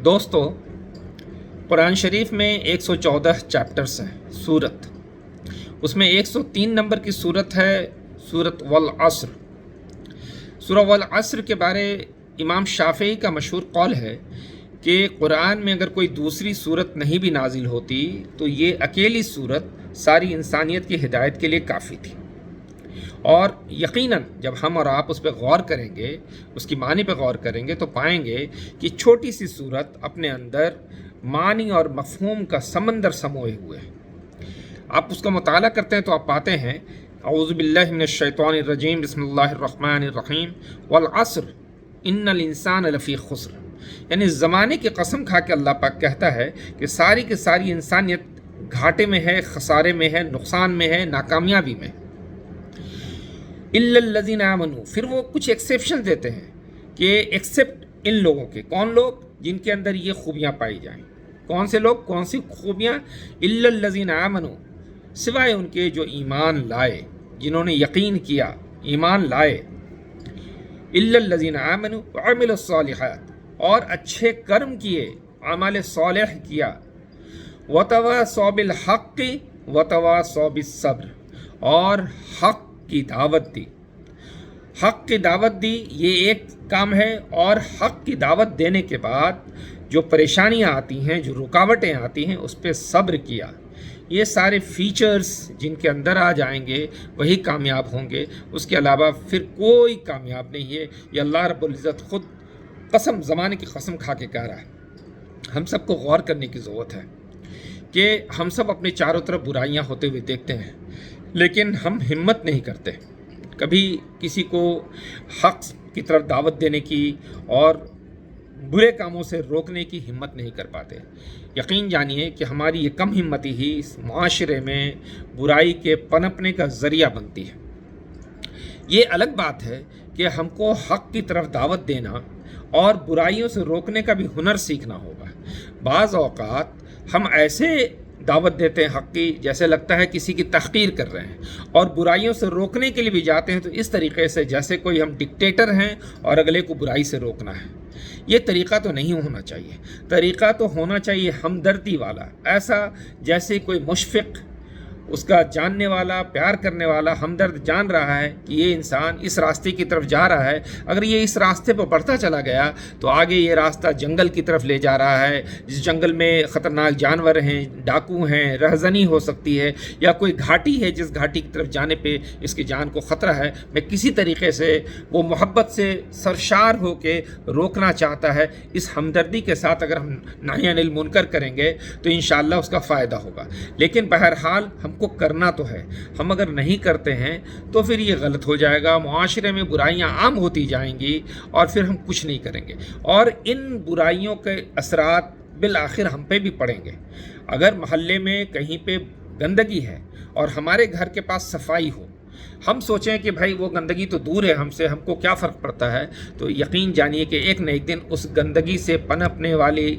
دوستو، قرآن شریف میں 114 چیپٹرز ہیں سورت، اس میں 103 نمبر کی سورت ہے سورت والعصر۔ سورہ والعصر کے بارے امام شافعی کا مشہور قول ہے کہ قرآن میں اگر کوئی دوسری سورت نہیں بھی نازل ہوتی تو یہ اکیلی سورت ساری انسانیت کی ہدایت کے لیے کافی تھی، اور یقیناً جب ہم اور آپ اس پہ غور کریں گے، اس کی معنی پہ غور کریں گے تو پائیں گے کہ چھوٹی سی سورت اپنے اندر معنی اور مفہوم کا سمندر سموئے ہوئے ہے۔ آپ اس کا مطالعہ کرتے ہیں تو آپ پاتے ہیں اعوذ باللہ من الشیطان الرجیم بسم اللہ الرحمن الرحیم والعصر ان الانسان لفی خسر، یعنی زمانے کی قسم کھا کے اللہ پاک کہتا ہے کہ ساری کی ساری انسانیت گھاٹے میں ہے، خسارے میں ہے، نقصان میں ہے، ناکامیابی میں۔ الا الذین آمنوا، پھر وہ کچھ ایکسیپشن دیتے ہیں کہ ایکسیپٹ ان لوگوں کے، کون لوگ؟ جن کے اندر یہ خوبیاں پائی جائیں۔ کون سے لوگ؟ کون سی خوبیاں؟ الا الذین آمنوا، سوائے ان کے جو ایمان لائے، جنہوں نے یقین کیا، ایمان لائے۔ الا الذین آمنوا وعملوا الصالحات، اور اچھے کرم کیے، عمل صالح کیا۔ وتواصوا بالحق وتواصوا بالصبر، اور حق کی دعوت دی۔ حق کی دعوت دی یہ ایک کام ہے، اور حق کی دعوت دینے کے بعد جو پریشانیاں آتی ہیں، جو رکاوٹیں آتی ہیں، اس پہ صبر کیا۔ یہ سارے فیچرز جن کے اندر آ جائیں گے وہی کامیاب ہوں گے، اس کے علاوہ پھر کوئی کامیاب نہیں ہے۔ یہ اللہ رب العزت خود قسم، زمانے کی قسم کھا کے کہہ رہا ہے۔ ہم سب کو غور کرنے کی ضرورت ہے کہ ہم سب اپنے چاروں طرف برائیاں ہوتے ہوئے دیکھتے ہیں، لیکن ہم ہمت نہیں کرتے کبھی کسی کو حق کی طرف دعوت دینے کی اور برے کاموں سے روکنے کی ہمت نہیں کر پاتے۔ یقین جانیے کہ ہماری یہ کم ہمتی ہی اس معاشرے میں برائی کے پنپنے کا ذریعہ بنتی ہے۔ یہ الگ بات ہے کہ ہم کو حق کی طرف دعوت دینا اور برائیوں سے روکنے کا بھی ہنر سیکھنا ہوگا۔ بعض اوقات ہم ایسے دعوت دیتے ہیں حق کی جیسے لگتا ہے کسی کی تحقیر کر رہے ہیں، اور برائیوں سے روکنے کے لیے بھی جاتے ہیں تو اس طریقے سے جیسے کوئی ہم ڈکٹیٹر ہیں اور اگلے کو برائی سے روکنا ہے۔ یہ طریقہ تو نہیں ہونا چاہیے۔ طریقہ تو ہونا چاہیے ہمدردی والا، ایسا جیسے کوئی مشفق، اس کا جاننے والا، پیار کرنے والا ہمدرد جان رہا ہے کہ یہ انسان اس راستے کی طرف جا رہا ہے، اگر یہ اس راستے پر بڑھتا چلا گیا تو آگے یہ راستہ جنگل کی طرف لے جا رہا ہے، جس جنگل میں خطرناک جانور ہیں، ڈاکو ہیں، رہزنی ہو سکتی ہے، یا کوئی گھاٹی ہے جس گھاٹی کی طرف جانے پہ اس کی جان کو خطرہ ہے۔ میں کسی طریقے سے وہ محبت سے سرشار ہو کے روکنا چاہتا ہے۔ اس ہمدردی کے ساتھ اگر ہم نہی عن المنکر کریں گے تو انشاءاللہ اس کا فائدہ ہوگا، لیکن بہرحال ہم کو کرنا تو ہے۔ ہم اگر نہیں کرتے ہیں تو پھر یہ غلط ہو جائے گا، معاشرے میں برائیاں عام ہوتی جائیں گی اور پھر ہم کچھ نہیں کریں گے، اور ان برائیوں کے اثرات بالآخر ہم پہ بھی پڑیں گے۔ اگر محلے میں کہیں پہ گندگی ہے اور ہمارے گھر کے پاس صفائی ہو، ہم سوچیں کہ بھائی وہ گندگی تو دور ہے ہم سے، ہم کو کیا فرق پڑتا ہے، تو یقین جانیے کہ ایک نہ ایک دن اس گندگی سے پنپنے والی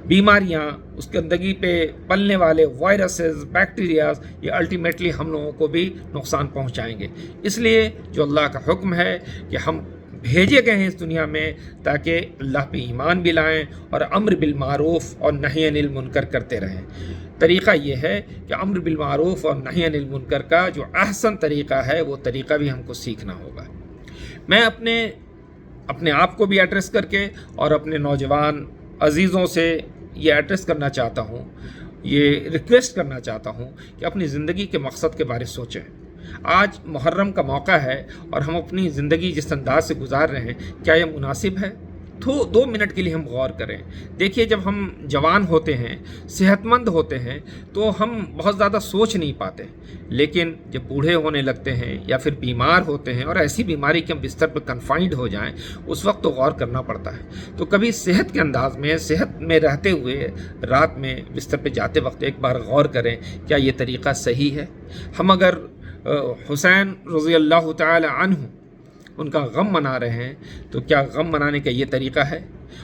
بیماریاں، اس گندگی پہ پلنے والے وائرسز، بیکٹیریاز، یہ الٹیمیٹلی ہم لوگوں کو بھی نقصان پہنچائیں گے۔ اس لیے جو اللہ کا حکم ہے کہ ہم بھیجے گئے ہیں اس دنیا میں تاکہ اللہ پہ ایمان بھی لائیں اور امر بالمعروف اور نہی عن المنکر کرتے رہیں۔ طریقہ یہ ہے کہ امر بالمعروف اور نہی عن المنکر کا جو احسن طریقہ ہے وہ طریقہ بھی ہم کو سیکھنا ہوگا۔ میں اپنے آپ کو بھی ایڈریس کر کے اور اپنے نوجوان عزیزوں سے یہ ایڈریس کرنا چاہتا ہوں، یہ ریکویسٹ کرنا چاہتا ہوں کہ اپنی زندگی کے مقصد کے بارے سوچیں۔ آج محرم کا موقع ہے اور ہم اپنی زندگی جس انداز سے گزار رہے ہیں، کیا یہ مناسب ہے؟ تو 2 منٹ کے لیے ہم غور کریں۔ دیکھیے، جب ہم جوان ہوتے ہیں، صحت مند ہوتے ہیں تو ہم بہت زیادہ سوچ نہیں پاتے، لیکن جب بوڑھے ہونے لگتے ہیں یا پھر بیمار ہوتے ہیں اور ایسی بیماری کہ ہم بستر پہ کنفائنڈ ہو جائیں، اس وقت تو غور کرنا پڑتا ہے۔ تو کبھی صحت کے انداز میں، صحت میں رہتے ہوئے رات میں بستر پہ جاتے وقت ایک بار غور کریں، کیا یہ طریقہ صحیح ہے؟ ہم اگر حسین رضی اللہ تعالی عنہ ان کا غم منا رہے ہیں تو کیا غم منانے کا یہ طریقہ ہے؟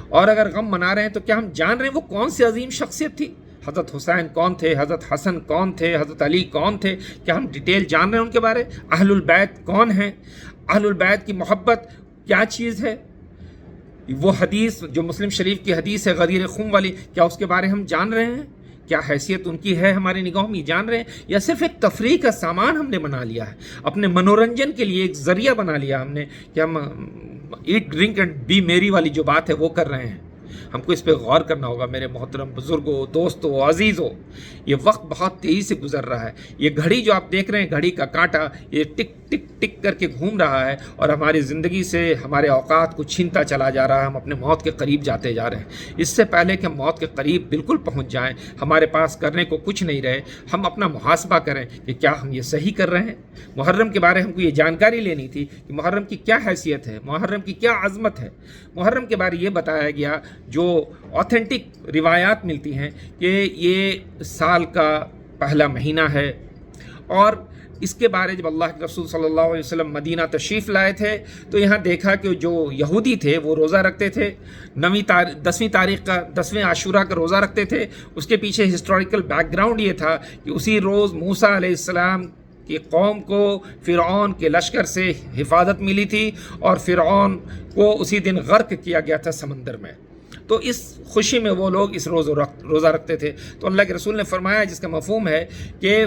اور اگر غم منا رہے ہیں تو کیا ہم جان رہے ہیں وہ کون سی عظیم شخصیت تھی؟ حضرت حسین کون تھے؟ حضرت حسن کون تھے؟ حضرت علی کون تھے؟ کیا ہم ڈیٹیل جان رہے ہیں ان کے بارے؟ اہل البیت کون ہیں؟ اہل البیت کی محبت کیا چیز ہے؟ وہ حدیث جو مسلم شریف کی حدیث ہے غدیر خم والی، کیا اس کے بارے ہم جان رہے ہیں؟ کیا حیثیت ان کی ہے ہماری نگاہوں میں، جان رہے ہیں؟ یا صرف ایک تفریح کا سامان ہم نے بنا لیا ہے، اپنے منورنجن کے لیے ایک ذریعہ بنا لیا ہم نے کہ ہم ایٹ ڈرنک اینڈ بی میری والی جو بات ہے وہ کر رہے ہیں؟ ہم کو اس پہ غور کرنا ہوگا میرے محترم بزرگوں، دوستوں، عزیزوں۔ یہ وقت بہت تیزی سے گزر رہا ہے، یہ گھڑی جو آپ دیکھ رہے ہیں، گھڑی کا کانٹا یہ ٹک ٹک ٹک کر کے گھوم رہا ہے اور ہماری زندگی سے ہمارے اوقات کو چھینتا چلا جا رہا ہے، ہم اپنے موت کے قریب جاتے جا رہے ہیں۔ اس سے پہلے کہ ہم موت کے قریب بالکل پہنچ جائیں، ہمارے پاس کرنے کو کچھ نہیں رہے، ہم اپنا محاسبہ کریں کہ کیا ہم یہ صحیح کر رہے ہیں۔ محرم کے بارے ہم کو یہ جانکاری لینی تھی کہ محرم کی کیا حیثیت ہے، محرم کی کیا عظمت ہے۔ محرم کے بارے یہ بتایا گیا، جو اوتھینٹک روایات ملتی ہیں کہ یہ سال کا پہلا مہینہ ہے، اور اس کے بارے جب اللہ کے رسول صلی اللہ علیہ وسلم مدینہ تشریف لائے تھے تو یہاں دیکھا کہ جو یہودی تھے وہ روزہ رکھتے تھے، 10ویں تاریخ کا 10ویں عاشورہ کا روزہ رکھتے تھے۔ اس کے پیچھے ہسٹوریکل بیک گراؤنڈ یہ تھا کہ اسی روز موسیٰ علیہ السلام کی قوم کو فرعون کے لشکر سے حفاظت ملی تھی اور فرعون کو اسی دن غرق کیا گیا تھا سمندر میں۔ تو اس خوشی میں وہ لوگ اس روزہ رکھتے تھے۔ تو اللہ کے رسول نے فرمایا، جس کا مفہوم ہے کہ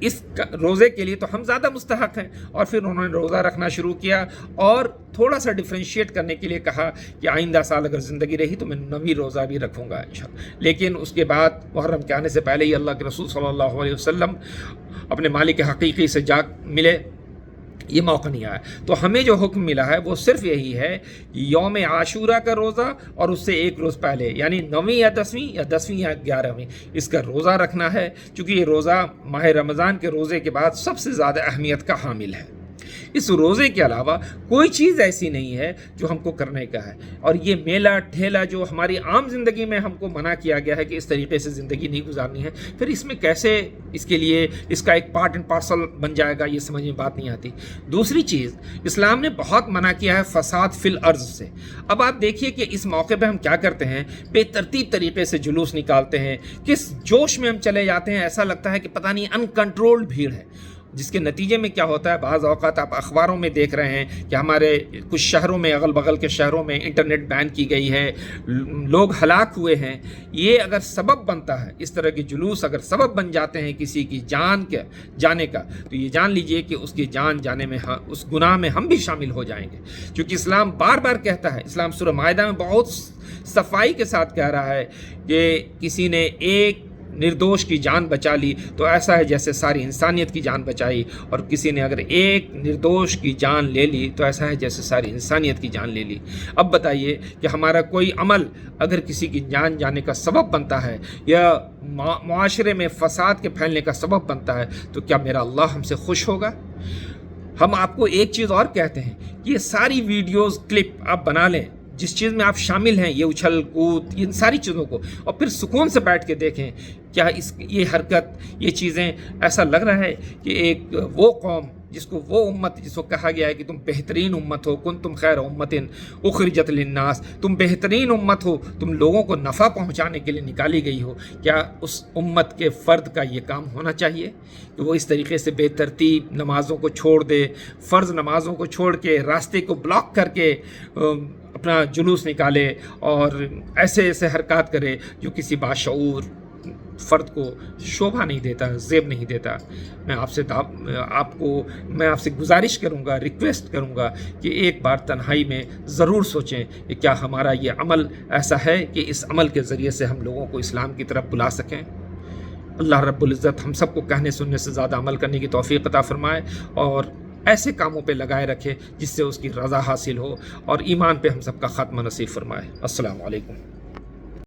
اس روزے کے لیے تو ہم زیادہ مستحق ہیں، اور پھر انہوں نے روزہ رکھنا شروع کیا اور تھوڑا سا ڈفرینشیٹ کرنے کے لیے کہا کہ آئندہ سال اگر زندگی رہی تو میں 9ویں روزہ بھی رکھوں گا انشاءاللہ۔ لیکن اس کے بعد محرم کے آنے سے پہلے ہی اللہ کے رسول صلی اللہ علیہ وسلم اپنے مالک حقیقی سے جا ملے، یہ موقع نہیں آیا۔ تو ہمیں جو حکم ملا ہے وہ صرف یہی ہے کہ یوم عاشورہ کا روزہ اور اس سے ایک روز پہلے، یعنی 9ویں یا 10ویں یا 10ویں یا 11ویں اس کا روزہ رکھنا ہے، چونکہ یہ روزہ ماہ رمضان کے روزے کے بعد سب سے زیادہ اہمیت کا حامل ہے۔ اس روزے کے علاوہ کوئی چیز ایسی نہیں ہے جو ہم کو کرنے کا ہے، اور یہ میلہ ٹھیلا جو ہماری عام زندگی میں ہم کو منع کیا گیا ہے کہ اس طریقے سے زندگی نہیں گزارنی ہے، پھر اس میں کیسے اس کے لیے اس کا ایک پارٹ اینڈ پارسل بن جائے گا، یہ سمجھ میں بات نہیں آتی۔ دوسری چیز، اسلام نے بہت منع کیا ہے فساد فی الارض سے۔ اب آپ دیکھیے کہ اس موقع پہ ہم کیا کرتے ہیں، بے ترتیب طریقے سے جلوس نکالتے ہیں، کس جوش میں ہم چلے جاتے ہیں، ایسا لگتا ہے کہ پتہ نہیں ان کنٹرولڈ بھیڑ ہے، جس کے نتیجے میں کیا ہوتا ہے، بعض اوقات آپ اخباروں میں دیکھ رہے ہیں کہ ہمارے کچھ شہروں میں، اغل بغل کے شہروں میں انٹرنیٹ بین کی گئی ہے، لوگ ہلاک ہوئے ہیں۔ یہ اگر سبب بنتا ہے، اس طرح کے جلوس اگر سبب بن جاتے ہیں کسی کی جان کے جانے کا، تو یہ جان لیجئے کہ اس کی جان جانے میں اس گناہ میں ہم بھی شامل ہو جائیں گے، کیونکہ اسلام بار بار کہتا ہے، اسلام سورہ مائدہ میں بہت صفائی کے ساتھ کہہ رہا ہے کہ کسی نے ایک نردوش کی جان بچا لی تو ایسا ہے جیسے ساری انسانیت کی جان بچائی، اور کسی نے اگر ایک نردوش کی جان لے لی تو ایسا ہے جیسے ساری انسانیت کی جان لے لی۔ اب بتائیے کہ ہمارا کوئی عمل اگر کسی کی جان جانے کا سبب بنتا ہے یا معاشرے میں فساد کے پھیلنے کا سبب بنتا ہے تو کیا میرا اللہ ہم سے خوش ہوگا؟ ہم آپ کو ایک چیز اور کہتے ہیں کہ یہ ساری ویڈیوز کلپ آپ بنا لیں، جس چیز میں آپ شامل ہیں، یہ اچھل کود، ان ساری چیزوں کو، اور پھر سکون سے بیٹھ کے دیکھیں کیا یہ حرکت، یہ چیزیں، ایسا لگ رہا ہے کہ ایک وہ قوم جس کو وہ امت جس کو کہا گیا ہے کہ تم بہترین امت ہو، کنتم خیر امت اخرجت للناس، تم بہترین امت ہو، تم لوگوں کو نفع پہنچانے کے لیے نکالی گئی ہو، کیا اس امت کے فرد کا یہ کام ہونا چاہیے کہ وہ اس طریقے سے بے ترتیب نمازوں کو چھوڑ دے، فرض نمازوں کو چھوڑ کے راستے کو بلاک کر کے اپنا جلوس نکالے اور ایسے ایسے حرکات کرے جو کسی باشعور فرد کو شوبھا نہیں دیتا، زیب نہیں دیتا؟ میں آپ سے گزارش کروں گا، ریکویسٹ کروں گا کہ ایک بار تنہائی میں ضرور سوچیں کہ کیا ہمارا یہ عمل ایسا ہے کہ اس عمل کے ذریعے سے ہم لوگوں کو اسلام کی طرف بلا سکیں۔ اللہ رب العزت ہم سب کو کہنے سننے سے زیادہ عمل کرنے کی توفیق عطا فرمائے اور ایسے کاموں پہ لگائے رکھے جس سے اس کی رضا حاصل ہو، اور ایمان پہ ہم سب کا خاتمہ نصیب فرمائے۔ السلام علیکم۔